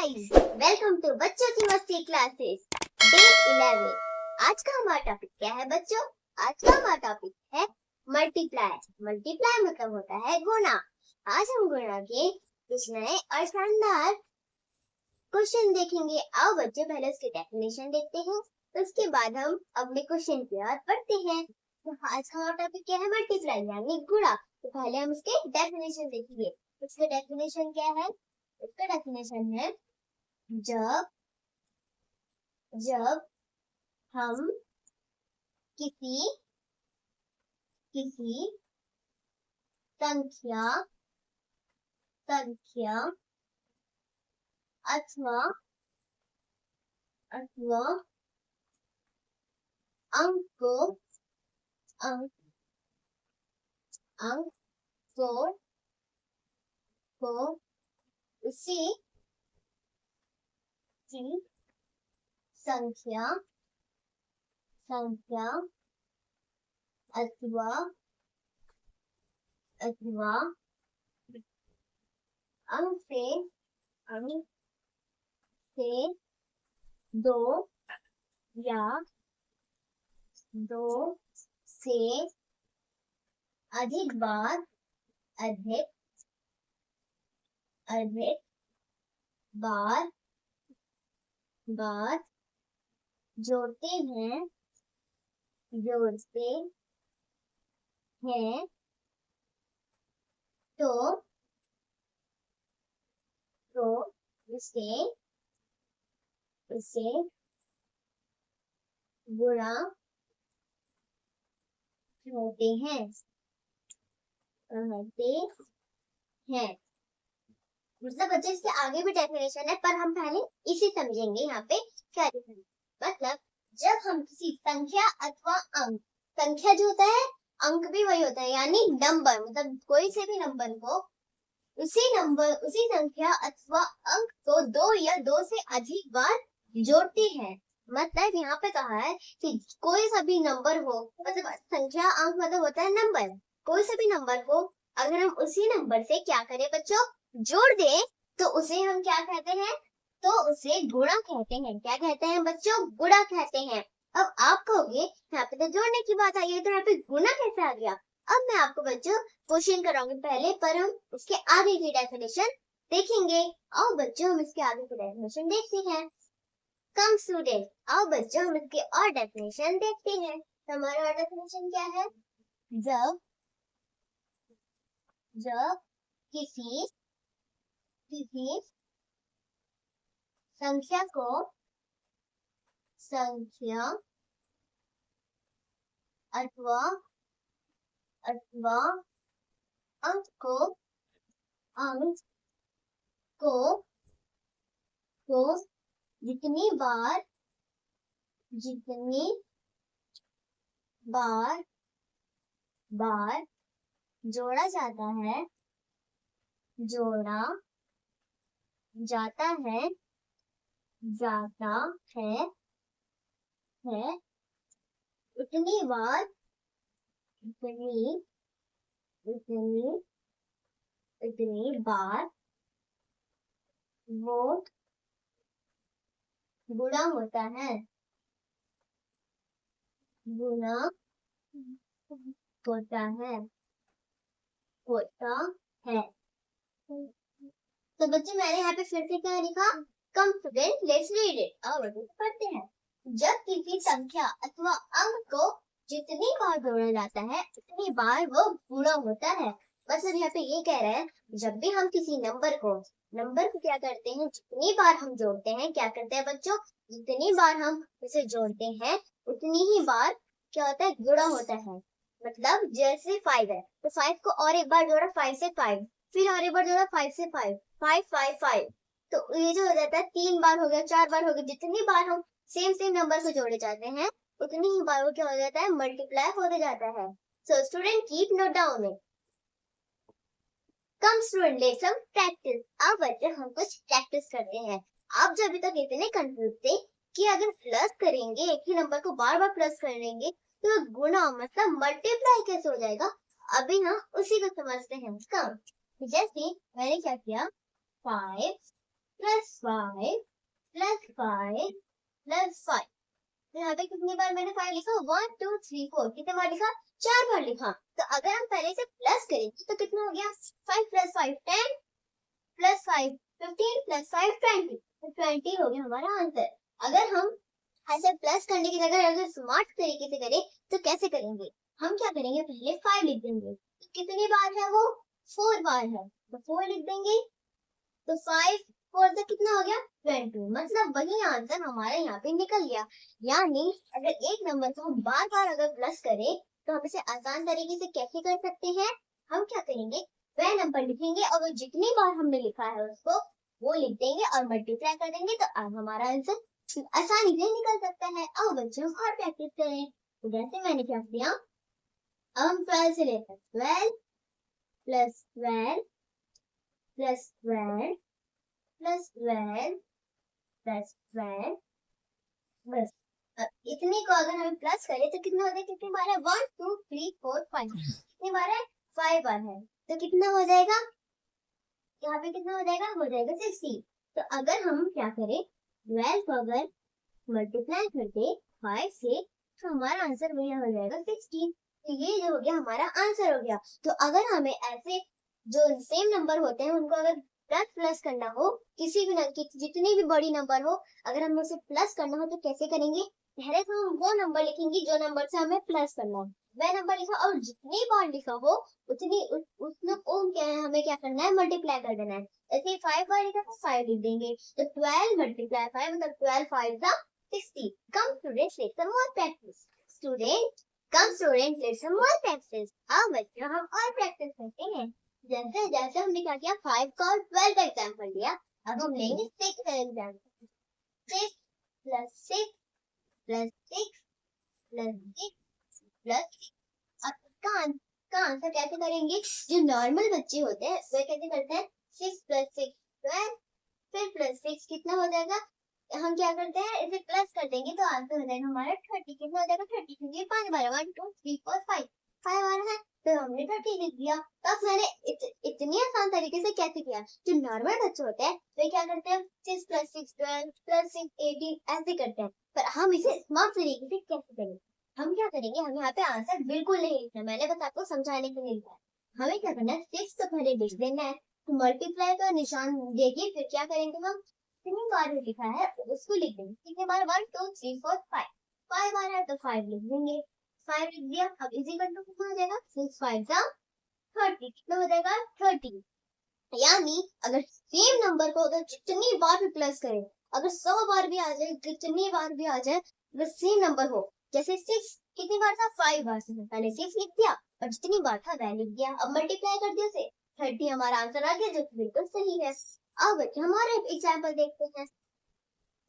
Guys, welcome to बच्चों की मस्ती क्लासेस डे 11। आज का हमारा टॉपिक क्या है बच्चों? आज का हमारा टॉपिक है मल्टीप्लाई। मल्टीप्लाई मतलब होता है गुणा। आज हम गुणा के कुछ नए और शानदार क्वेश्चन देखेंगे। आओ बच्चों पहले उसकी डेफिनेशन देखते हैं, उसके बाद हम अपने क्वेश्चन की ओर बढ़ते हैं। तो आज का हमारा टॉपिक क्या है? मल्टीप्लाई यानी गुणा। तो पहले हम उसके डेफिनेशन देखेंगे। उसका डेफिनेशन क्या है? उसका डेफिनेशन है जब जब हम किसी किसी संख्या संख्या अथवा अथवा अंक को अंक अंक को उसी संख्या संख्या अथवा अथवा अंक से दो या दो से अधिक बार अधिक अधिक बार बार जोड़ते हैं तो उसे गुणा कहते हैं मतलब बच्चे इसके आगे भी डेफिनेशन है, पर हम पहले इसे समझेंगे। यहाँ पे क्या डिफरेंस? मतलब जब हम किसी संख्या अथवा अंक, संख्या जो होता है अंक भी वही होता है यानी नंबर, मतलब कोई से भी नंबर को उसी संख्या अथवा अंक को दो या दो से अधिक बार जोड़ते हैं। मतलब यहाँ पे कहा है कि कोई सा भी नंबर हो, मतलब संख्या अंक मतलब होता है नंबर, कोई सा भी नंबर को अगर हम उसी नंबर से क्या करें बच्चों, जोड़ दें, तो उसे हम क्या कहते हैं? तो उसे गुणा कहते हैं। क्या कहते हैं बच्चों? गुणा कहते हैं। अब आप कहोगे यहाँ पे तो जोड़ने की बात आई है, तो यहाँ पे गुणा कैसे आ गया? अब मैं आपको बच्चों क्वेश्चन कराऊंगी पहले, पर हम उसके आगे की डेफिनेशन देखेंगे। आओ बच्चों हम इसके आगे की डेफिनेशन देखते हैं। कम स्टूडेंट, आओ बच्चों हम इसके और डेफिनेशन देखते हैं। तो हमारा डेफिनेशन क्या है? जब जब किसी संख्या को संख्या अथवा अथवा अंक को जितनी बार जोड़ा जाता है उतनी बार वो गुणा होता है तो बच्चे मैंने यहाँ पे फिर से क्या लिखा? कम स्टूडेंट लेट्स रीड इट। और पढ़ते हैं। जब किसी संख्या अथवा अंक को जितनी बार जोड़ा जाता है उतनी बार वो गुणा होता है। बस अब यहाँ पे ये कह रहे हैं, जब भी हम किसी नंबर को क्या करते हैं, जितनी बार हम जोड़ते हैं, क्या करते हैं बच्चों? जितनी बार हम इसे जोड़ते हैं उतनी ही बार क्या होता है? गुणा होता है। मतलब जैसे 5 है तो 5 को और एक बार जोड़ा 5 से 5, फिर और एक बार जोड़ा 5 से 5, 5 5 5, तो ये जो हो जाता है 3 बार हो गया, 4 बार हो गया। जितनी बार हम सेम नंबर को जोड़े जाते हैं उतनी ही बार वो क्या हो जाता है? मल्टीप्लाई होते जाता है। So student keep note down it. Come student let's some practice. अब बच्चे हम कुछ प्रैक्टिस करते हैं। आप जब अभी तक इतने कंफ्यूज थे कि अगर प्लस करेंगे, एक ही नंबर को बार बार प्लस करेंगे तो गुणा मतलब मल्टीप्लाई कैसे हो जाएगा, अभी हम उसी को समझते हैं। कम जैसे मैंने क्या किया, 5 +5 +5 तो यहाँ पे कितनी बार मैंने 5 लिखा? 1 2 3 4 कितने बार लिखा? 4 बार लिखा। तो अगर हम पहले से प्लस करेंगे तो कितना हो गया? 5 + 5 10 +5 15 +5 20 तो 20 हो गया हमारा आंसर। अगर हम ऐसे प्लस करने की जगह अगर स्मार्ट तरीके से करें तो कैसे करेंगे? हम क्या करेंगे? पहले 5 लिख देंगे। तो कितनी बार है वो? 4 बार है तो 4 लिख देंगे। तो 5 4 से कितना हो गया? 20 मतलब वही आंसर हमारा यहाँ पे निकल गया। यानी अगर एक नंबर को हम बार बार अगर प्लस करें तो हम इसे आसान तरीके से कैसे कर सकते हैं? हम क्या करेंगे? वह नंबर लिखेंगे और वो जितनी बार हमने लिखा है उसको वो लिख देंगे और मल्टीप्लाई कर देंगे तो अब हमारा आंसर आसानी से निकल सकता है। अब बच्चों और प्रैक्टिस करें। तो जैसे मैंने क्या किया, अब हम 12 से लेते हैं। 12 + 12 + 12 + 12 + 12 बस। अब इतने को अगर हम प्लस करें तो कितना होता है? कितनी बार है? 1 2 3 4 5 कितनी बार है? 5 बार है। तो कितना हो जाएगा? यहाँ पे कितना हो जाएगा? हो जाएगा 60। तो अगर हम क्या करें? 12 को अगर मल्टीप्लाई कर दे 5 से तो हमारा आंसर वही हो जाएगा 60। तो ये जो हो गया हमारा आंसर हो गया। तो अगर हमें ऐसे जो सेम नंबर होते हैं उनको अगर प्लस प्लस करना हो, किसी भी जितनी भी बड़ी नंबर हो, अगर हमें उसे प्लस करना हो तो कैसे करेंगे? पहले तो हम वो नंबर लिखेंगे जो नंबर से हमें प्लस करना है। वह नंबर लिखा और जितनी बार लिखा हो उतनी उसमें क्या है, हमें क्या करना है? मल्टीप्लाई कर देना है। ऐसे 5 बार लिखा तो 5 लिख देंगे। तो 12 × 5 मतलब 12 5 60. Come students, let's some more practice. Students, let's some more practice. अब बच्चों हम और प्रैक्टिस करते हैं। जैसे जैसे हमने क्या किया 5 का और 12 का एग्जाम्पल लिया, अब हम लेंगे 6 का एग्जाम्पल। 6 + 6 + 6 + 6 + 6 अब इसका आंसर कैसे करेंगे? जो नॉर्मल बच्चे होते हैं वे कैसे करते हैं? 6 + 6 12 फिर +6 कितना हो जाएगा? हम क्या करते हैं? इसे प्लस कर देंगे तो आंसर हो जाएगा हमारा 30। कितना हो जाएगा? 30 क्योंकि 5 बार 1 2 3 4 5 5 बार है तो हमने 30 लिख दिया। तब मैंने इतनी आसान तरीके से कैसे किया? जो नॉर्मल बच्चे होते हैं वे क्या करते हैं? 6 + 6 12 + 6 18 ऐसे करते हैं। पर हम इसे स्मार्ट तरीके से कैसे करेंगे? हम क्या करेंगे? हम यहाँ पे आंसर बिल्कुल नहीं लिखना, मैंने बस आपको समझाने के लिए लिखा है। हमें क्या करना है? 6 तो पहले लिख देना है, तो मल्टीप्लाई का निशान देखिए, फिर क्या करेंगे हम? कितनी बार लिखा है उसको लिख देंगे। कितनी बार? 1 2 3 4 5 5 बार है तो 5 लिख देंगे। 5 लिख दिया। अब इसी करके कितना हो जाएगा? 6 5 30 कितना हो जाएगा? 30। यानी अगर सेम नंबर को अगर जितनी बार भी प्लस करें, अगर 100 बार भी आ जाए, कितनी बार भी आ जाए, अगर सेम नंबर हो, जैसे 6 कितनी बार था? 5 बार से पहले 6 लिख दिया और जितनी बार था वह लिख दिया। अब मल्टीप्लाई कर दिया से 30 हमारा आंसर आ गया, जो बिल्कुल सही है। अब बच्चे हमारे एग्जाम्पल देखते हैं।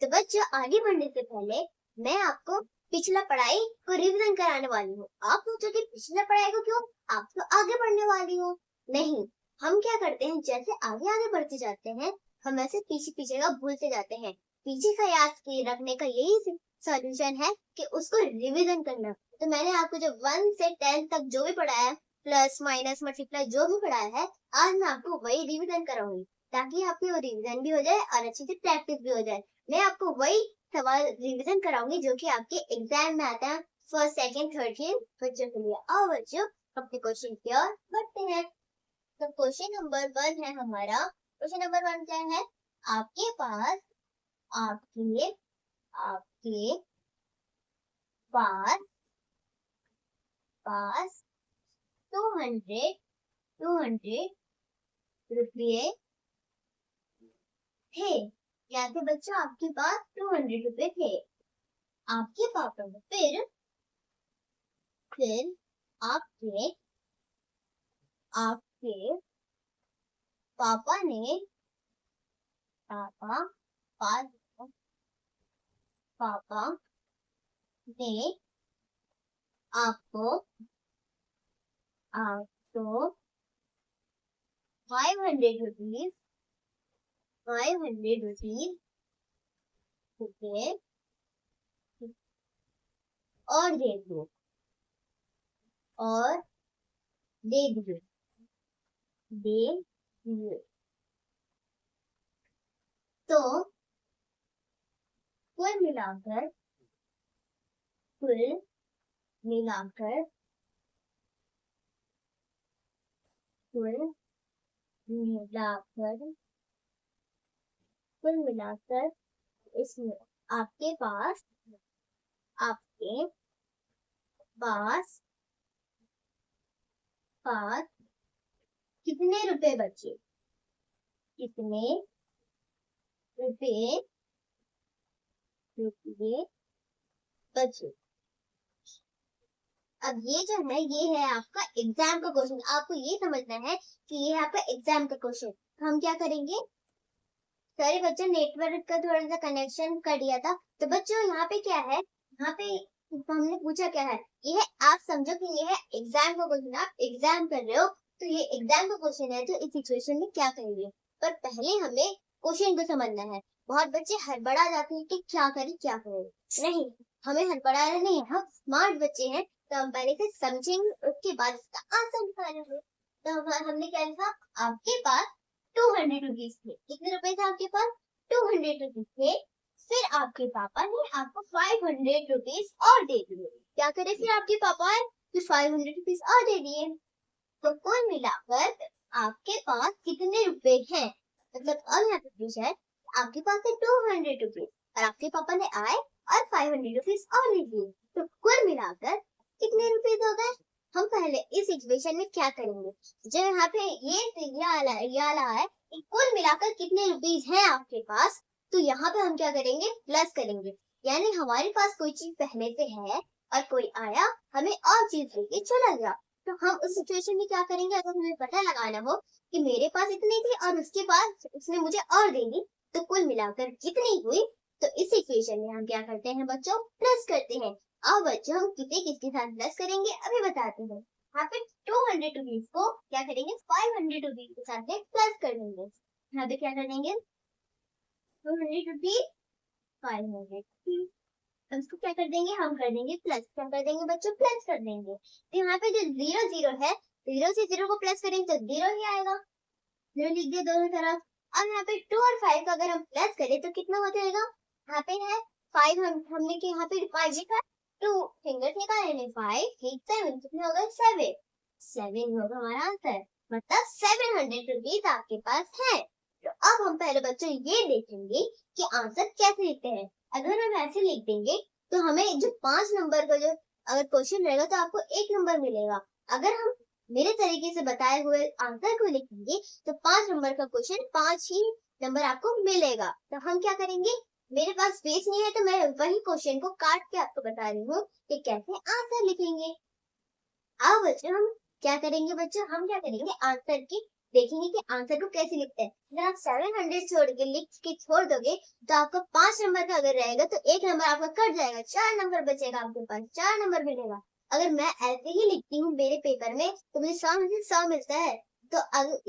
तो बच्चों आगे बढ़ने से पहले मैं आपको पिछला पढ़ाई को रिवीजन कराने वाली हूँ। आप सोचोगे पिछला पढ़ाई को क्यों? आप तो आगे बढ़ने वाली हो। नहीं, हम क्या करते हैं? जैसे आगे आगे बढ़ते जाते हैं हम ऐसे पीछे पीछे का भूलते जाते हैं। पीछे का याद रखने का यही सॉल्यूशन है कि उसको रिवीजन करना। तो मैंने आपको जो 1 से 10 तक जो भी पढ़ाया है, प्लस माइनस मल्टीप्लाई जो भी पढ़ाया है, आज मैं आपको वही रिवीजन कराऊंगी ताकि आपकी वो रिवीजन भी हो जाए और अच्छे से प्रैक्टिस भी हो जाए। मैं आपको वही सवाल रिवीजन कराऊंगी जो कि आपके एग्जाम में आता है फर्स्ट सेकंड थर्ड के बच्चों के लिए। आओ बच्चों अपने क्वेश्चन की ओर बढ़ते हैं। तो क्वेश्चन नंबर 1 है हमारा। क्वेश्चन नंबर 1 क्या है? आपके पास आपके आपके पास पास 200 रुपये थे। या थे बच्चों, आपके पास 200 रुपये थे। आपके पापा ने फिर आपके आपके पापा ने पापा पास पापा ने आपको आपको 500 रुपीज 500 रुपीज रुपये और दे दो और दे दिए दे दिए। तो कुल मिलाकर कुल मिलाकर कुल मिलाकर कुल मिलाकर इसमें आपके पास पास कितने रुपए बचे? कितने रुपए बचे? अब ये जो है ये है आपका एग्जाम का क्वेश्चन। आपको ये समझना है कि ये है आपका एग्जाम का क्वेश्चन। तो हम क्या करेंगे, सारे बच्चों नेटवर्क का थोड़ा सा कनेक्शन कर दिया था। तो बच्चों यहाँ पे क्या है, यहाँ पे हमने पूछा क्या है, ये है आप समझो कि ये है एग्जाम का क्वेश्चन। आप एग्जाम कर रहे हो तो ये एग्जाम का क्वेश्चन है, तो इस सिचुएशन में क्या करेंगे। पर पहले हमें क्वेश्चन को समझना है। बहुत बच्चे हड़बड़ा जाते हैं कि क्या करें। नहीं, हमें हड़बड़ाना नहीं है, हम स्मार्ट बच्चे हैं। तो हम पहले से समझेंगे, उसके बाद इसका आंसर निकालेंगे। तो हमने क्या लिखा, आपके पास 200 रुपीज थे। कितने रुपए थे आपके पास? 200 रुपीज थे। फिर आपके पापा ने आपको 500 रुपीज और दे दिए। क्या करे फिर आपके पापा है, फिर 500 रुपीज और दे दिए। तो कुल मिलाकर आपके पास कितने रुपए हैं? मतलब अब यहाँ पे पूछा है आपके पास है 200 रुपीज और आपके पापा ने आए और 500 रुपीज और दे दिए। तो कुल मिलाकर कितने रुपीज हो गए? हम पहले इस इक्वेशन में क्या करेंगे, जो यहाँ पे ये आला है कि कुल मिलाकर कितने रुपीज हैं आपके पास, तो यहाँ पे हम क्या करेंगे, प्लस करेंगे। यानी हमारे पास कोई चीज पहले से है और कोई आया हमें और चीज लेके चला गया। तो हम उस सिचुएशन में क्या करेंगे, अगर हमें पता लगाना हो कि मेरे पास इतनी थी और उसके पास उसने मुझे और दे दी, तो कुल मिलाकर कितनी हुई। तो इस इक्वेशन में हम क्या करते हैं बच्चों, प्लस करते हैं। अब बच्चों हम किसके साथ प्लस करेंगे अभी बताते हैं। यहाँ पे 200 रुपीज को क्या करेंगे, 500 रुपीज के साथ में प्लस कर देंगे। यहाँ पे क्या कर देंगे, 200 रुपीज 500। उसको क्या कर देंगे, हम कर देंगे प्लस। क्या कर देंगे बच्चों, प्लस कर देंगे। तो यहाँ पे जो 0 है, 0 से 0 को प्लस करेंगे तो 0 ही आएगा। 0 लिख दिया दोनों तरफ। अब यहाँ पे 2 और 5 का अगर हम प्लस करें तो कितना हो जाएगा, यहाँ पे है 5, हमने के यहाँ पे 5 लिखा, 2 फिंगर निकाले, 5 8 7, कितने हो गए, 7 होगा हमारा आंसर। मतलब 700 रुपीज आपके पास है। तो अब हम पहले बच्चों ये देखेंगे कि आंसर कैसे लिखते हैं। अगर हम ऐसे लिख देंगे तो हमें जो 5 नंबर का जो अगर क्वेश्चन रहेगा तो आपको 1 नंबर मिलेगा। अगर हम मेरे तरीके से बताए हुए आंसर को लिखेंगे तो 5 नंबर का क्वेश्चन 5 ही नंबर आपको मिलेगा। तो हम क्या करेंगे, मेरे पास स्पेस नहीं है तो मैं वही क्वेश्चन को काट के आपको बता रही हूँ कि कैसे आंसर लिखेंगे। अब बच्चों हम क्या करेंगे, हम क्या करेंगे, आंसर की देखेंगे कि आंसर को कैसे लिखते हैं। अगर आप 700 छोड़ के लिख के छोड़ दोगे तो आपका 5 नंबर का अगर रहेगा तो 1 नंबर आपका कट जाएगा, 4 नंबर बचेगा, आपके पास 4 नंबर मिलेगा। अगर मैं ऐसे ही लिखती हूँ मेरे पेपर में तो मुझे 100 में से 100 मिलता है। तो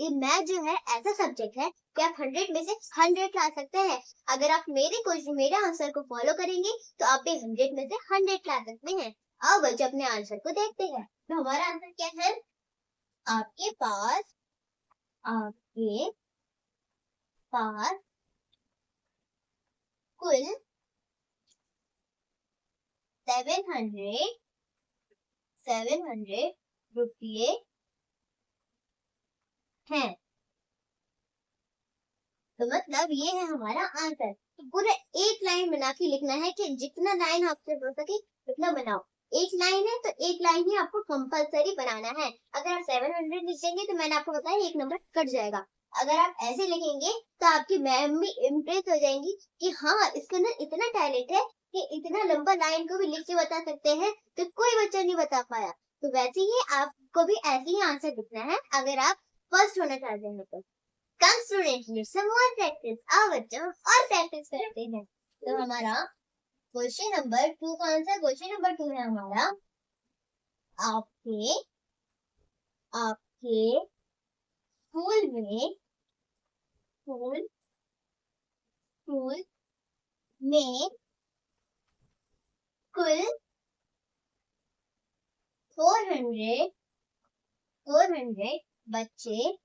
ये मैथ जो है ऐसा सब्जेक्ट है कि आप 100 में से 100 ला सकते हैं। अगर आप मेरे आंसर को फॉलो करेंगे तो आप भी 100 में से 100 ला सकते हैं। अब बच्चे अपने आंसर को देखते हैं। तो हमारा आंसर क्या है, आपके पास आपके पास कुल 700 रुपये हैं। तो मतलब ये है हमारा आंसर। तो पूरा एक लाइन बना के लिखना है कि जितना लाइन आपसे हो सके उतना बनाओ। एक लाइन है तो एक लाइन ही आपको कंपलसरी बनाना है। अगर आप 700 लिख देंगे तो मैंने आपको बताया 1 नंबर कट जाएगा। अगर आप ऐसे लिखेंगे तो आपकी मैम भी इम्प्रेस हो जाएंगी कि हाँ इसके अंदर इतना टैलेंट है कि इतना लंबा लाइन को भी लिख के बता सकते हैं, तो कोई बच्चा नहीं बता पाया। तो वैसे ही आपको भी ऐसे ही आंसर लिखना है अगर आप फर्स्ट होना चाहते हैं तो। Come student need some more practice. आओ बच्चों और प्रैक्टिस करते हैं। तो हमारा क्वेश्चन नंबर 2 का आंसर, क्वेश्चन नंबर 2 है हमारा, आपके आपके स्कूल में स्कूल स्कूल में कुल 400 बच्चे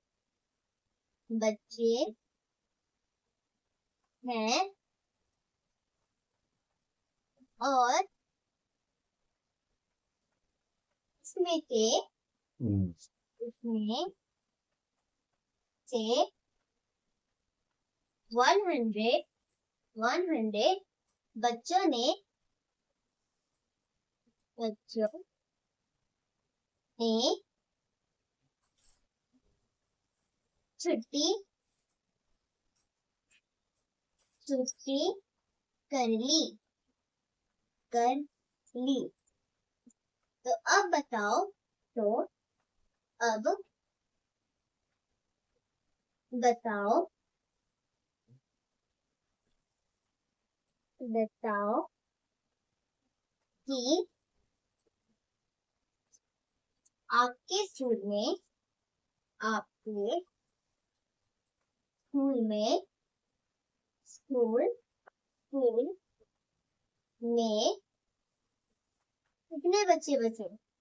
बच्चे हैं और इसमें से 100 बच्चों ने छुट्टी कर ली तो अब बताओ कि आपके स्कूल में कितने बच्चे बचे? कितने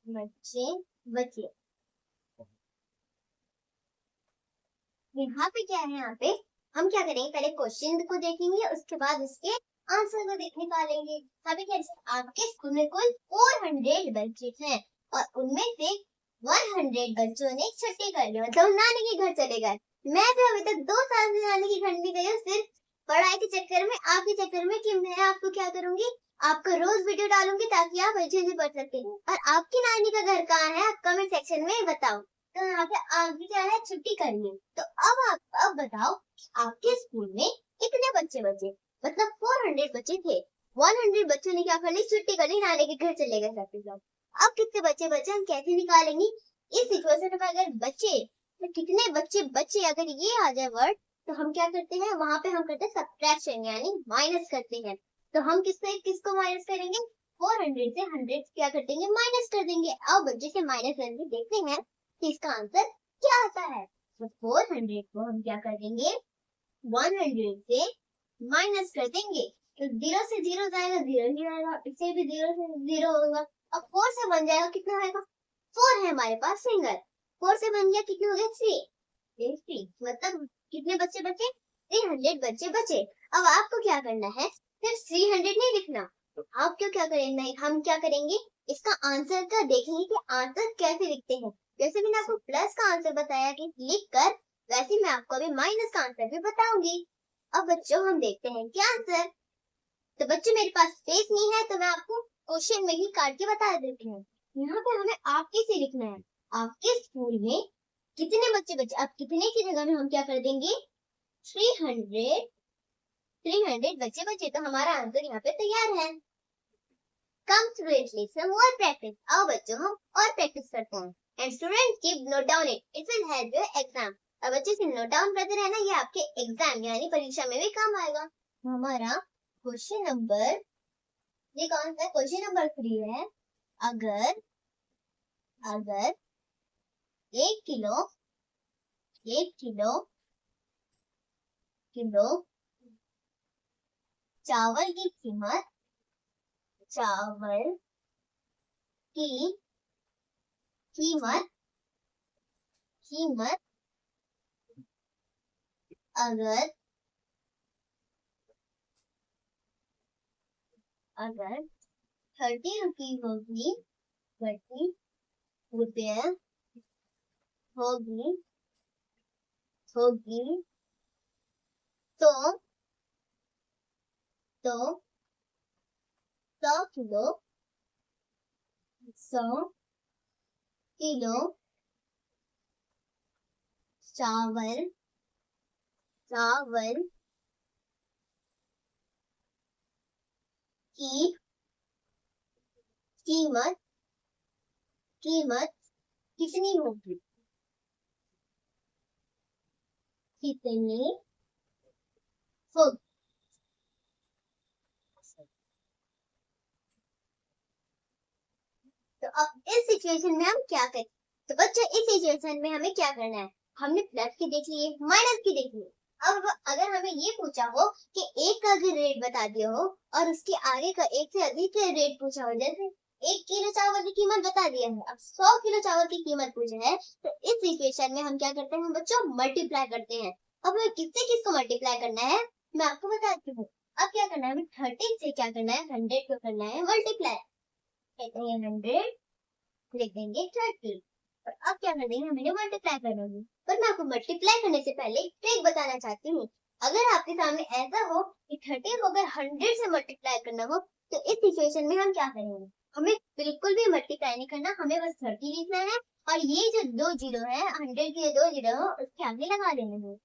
बच्चे बचे? यहाँ पे क्या है? यहाँ पे हम क्या करेंगे, पहले क्वेश्चन को देखेंगे, उसके बाद उसके आंसर को निकालेंगे। अभी क्या, आपके स्कूल में कुल 400 बच्चे हैं और उनमें से 100 बच्चों ने छुट्टी कर ली, मतलब नानी के घर चले गए। मैं तो अभी तक 2 साल से नानी के घर नहीं गई हूँ, सिर्फ पढ़ाई के चक्कर में, आपके चक्कर में, कि मैं आपको क्या करूंगी, आपको रोज वीडियो डालूंगी ताकि आप अच्छे से पढ़ सके। और आपकी नानी का घर कहाँ है, आप कमेंट सेक्शन में बताओ। तो यहाँ पे आगे क्या है, छुट्टी करनी। तो अब बताओ, आपके स्कूल में कितने बच्चे बचे? मतलब 400 बच्चे थे, 100 बच्चों ने क्या कर ली, छुट्टी कर ली, नानी के घर चले गए सबके सब। अब कितने बच्चे बचे हम कैसे निकालेंगे? इस सिचुएशन में अगर बच्चे, तो कितने बच्चे बचे, अगर ये आ जाए वर्ड, तो हम क्या करते हैं, वहां पे हम करते हैं सब्ट्रैक्शन, यानी माइनस करते हैं। तो हम किसको माइनस करेंगे? 400 से 100 क्या कर देंगे, माइनस कर देंगे। अब बच्चे से माइनस करके देखते हैं कि इसका आंसर क्या आता है। तो 400 को हम क्या कर देंगे, 100 से माइनस कर देंगे। तो 0 से 0 जाएगा, 0 ही आएगा, इसे भी 0 से 0 होगा। अब 4 से बन जाएगा, कितना आएगा, 4 है हमारे पास सिंगल, 4 से बन गया, कितने हो गए, 3। मतलब कितने बच्चे बचे, 300 बच्चे बचे। अब आपको क्या करना है, सिर्फ 300 नहीं लिखना, तो आपको क्या करना है, हम क्या करेंगे, इसका आंसर का देखेंगे कि आंसर कैसे लिखते हैं। जैसे मैंने आपको प्लस का आंसर बताया कि लिख कर, वैसे मैं आपको अभी माइनस का आंसर भी बताऊंगी। अब बच्चों हम देखते हैं क्या आंसर। तो बच्चों मेरे पास स्पेस नहीं है, तो मैं आपको क्वेश्चन में ही काट के बता देती हूँ। यहाँ पे हमें आपके से लिखना है, आपके स्कूल में कितने बच्चे बचे। अब कितने की जगह में हम क्या कर देंगे, 300 बच्चे बचे, तो हमारा आंसर यहाँ पे तैयार है। Come students, listen more practice. आओ बच्चों हम और प्रैक्टिस करते हैं। And students keep note down it. It will help your exam. अब बच्चे से नोट डाउन करते रहना, ये आपके एग्जाम यानी परीक्षा में भी काम आएगा। हमारा क्वेश्चन नंबर, ये कौन सा क्वेश्चन नंबर 3 है। अगर 1 किलो चावल की कीमत अगर 30 रुपीज होगी, 30 रुपये होगी, तो 100 किलो चावल की कीमत कितनी होगी, तो अब इस सिचुएशन में हम क्या करें। तो बच्चों इस सिचुएशन में हमें क्या करना है, हमने प्लस की देख लिए, माइनस की देख लिए। अब अगर हमें ये पूछा हो कि एक का भी रेट बता दिया हो और उसके आगे का एक से अधिक रेट पूछा हो, जैसे 1 किलो चावल की कीमत बता दिया है, अब 100 किलो चावल की कीमत पूछे है, तो इस इक्वेशन में हम क्या करते हैं बच्चों, मल्टीप्लाई करते हैं। अब हमें किससे किसको मल्टीप्लाई करना है मैं आपको बताती हूँ। अब क्या करना है, हमें 13 से क्या करना है, 100 को करना है मल्टीप्लाई। कहते हैं 100 लिख देंगे 30, और अब क्या कर देंगे, हमें मल्टीप्लाई करना होगी। पर मैं आपको मल्टीप्लाई करने से पहले एक ट्रिक बताना चाहती हूँ। अगर आपके सामने ऐसा हो कि 30 को अगर 100 से मल्टीप्लाई करना हो, तो इस सिचुएशन में हम क्या करेंगे, हमें बिल्कुल भी मल्टीप्लाई नहीं करना, हमें बस 30 लिखना है, और ये जो 2 जीरो है, 100 के 2 जीरो उसके आगे लगा देने हैं।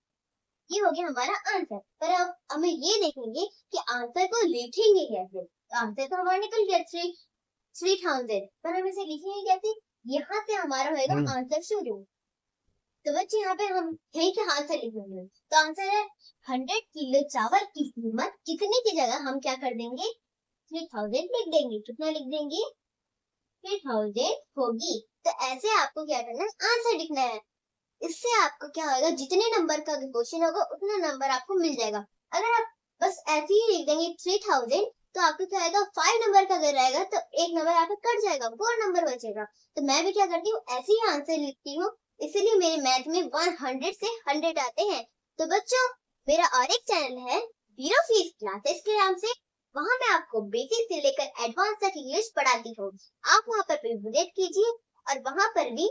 ये हो गया हमारा आंसर। पर अब हमें ये देखेंगे कि आंसर को लिखेंगे कैसे। तो आंसर तो हमारा निकल गया 3000, पर हम इसे लिखेंगे कैसे, यहाँ से हमारा होगा आंसर शुरू। तो बच्चे यहाँ पे हम यहीं से आंसर लिखेंगे। तो आंसर है 100 किलो चावल की कीमत कितने की जगह हम क्या कर देंगे, 3000 लिख देंगे। कितना लिख देंगे, 3000 होगी। तो ऐसे आपको क्या करना है, आंसर लिखना है। इससे आपको क्या होगा, जितने नंबर का क्वेश्चन होगा उतना नंबर आपको मिल जाएगा। अगर आप बस ऐसे ही लिख देंगे 3000, तो आपको क्या आएगा, 5 नंबर का अगर रहेगा तो एक नंबर आपका कट जाएगा, 4 नंबर बचेगा। तो मैं भी क्या करती हूँ, ऐसे ही आंसर लिखती हूँ, इसलिए मेरे मैथ में 100 से 100 आते हैं। तो बच्चों, मेरा और एक चैनल है जीरो फीस क्लासेस के नाम से, वहाँ मैं आपको बेसिक से लेकर एडवांस तक इंग्लिश पढ़ाती हूँ। आप वहाँ पर विजिट कीजिए, और वहाँ पर भी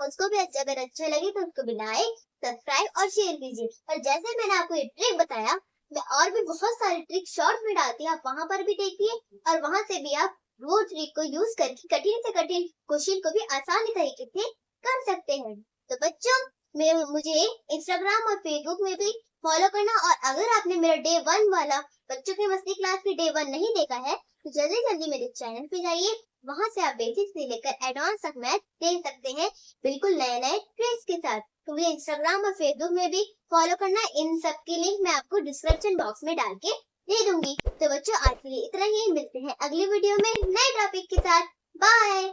उसको भी अगर अच्छा लगे तो उसको भी लाइक, सब्सक्राइब और शेयर कीजिए। और जैसे मैंने आपको ये ट्रिक बताया, मैं और भी बहुत सारे ट्रिक शॉर्ट में डालती हूँ, आप वहां पर भी देखिए, और वहां से भी आप वो ट्रिक को यूज करके कठिन से कठिन क्वेश्चन को भी आसानी तरीके से कर सकते हैं। तो बच्चों, मुझे इंस्टाग्राम और फेसबुक में भी फॉलो करना, और अगर आपने मेरा डे 1 वाला बच्चों की मस्ती क्लास की डे 1 नहीं देखा है, तो जल्दी जल्दी मेरे चैनल पे जाइए, वहां से आप बेसिक से लेकर एडवांस तक मैथ देख सकते हैं, बिल्कुल नए नए ट्रिक्स के साथ। तो मुझे इंस्टाग्राम और फेसबुक में भी फॉलो करना, इन सब की लिंक मैं आपको डिस्क्रिप्शन बॉक्स में डाल के दे दूंगी। तो बच्चों, आज के लिए इतना ही, मिलते हैं अगली वीडियो में नए टॉपिक के साथ। बाय।